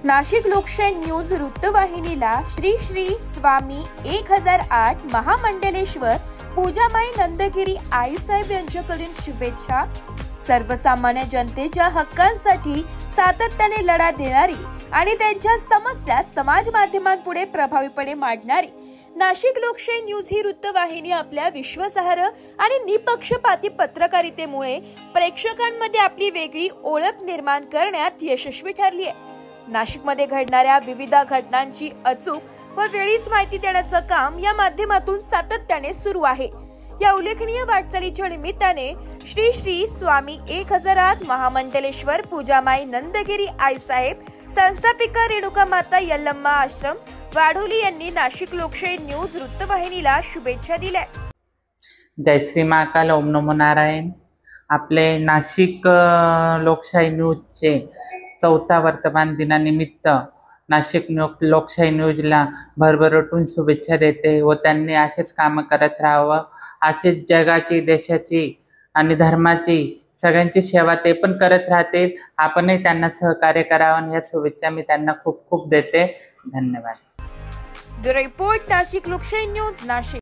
नाशिक लोकशाही न्यूज वृत्तवाहिनीला श्री श्री स्वामी 1008 महामंडलेश्वर पूजामाई नंदगिरी आईसाहेब यांच्याकडून शुभेच्छा। सर्वसामान्य जनतेच्या हक्कांसाठी सातत्याने लढा देणारी आणि त्यांच्या समस्या समाज माध्यमांपुढे प्रभावीपणे मांडणारी नाशिक लोकशाही न्यूज ही वृत्तवाहिनी आपल्या विश्वासार्ह आणि निपक्षपाती पत्रकारितेमुळे प्रेक्षकांमध्ये आपली वेगळी ओळख निर्माण करण्यात यशस्वी ठरली आहे। नाशिकमध्ये घडणाऱ्या विविध घटनांची अचूक व वेळीच माहिती देण्याचं काम या माध्यमातून सातत्याने सुरू आहे। या उल्लेखनीय वाटचालीच्या निमित्ताने श्री श्री स्वामी 1008 महामंडलेश्वर पूजामाई नंदगिरी आईसाहेब संस्थापिका रेणुका माता यल्लम्मा आश्रम वाढोली यांनी नाशिक लोकशाही न्यूज वृत्तवाहिनीला शुभेच्छा दिल्या। जय श्री महाकाल, ओम नमो नारायण। आपले नाशिक लोकशाही न्यूजचे 4था वर्तमान दिनानिमित्त नाशिक लोकशाही न्यूजला भरभराटून शुभेच्छा देते व त्यांनी असेच काम करत राहावं। असेच जगाची, देशाची आणि धर्माची सगळ्यांची सेवा ते पण करत राहतील। आपणही त्यांना सहकार्य करावं या शुभेच्छा मी त्यांना खूप खूप देते। धन्यवाद। ब्युरो रिपोर्ट, नाशिक लोकशाही न्यूज, नाशिक।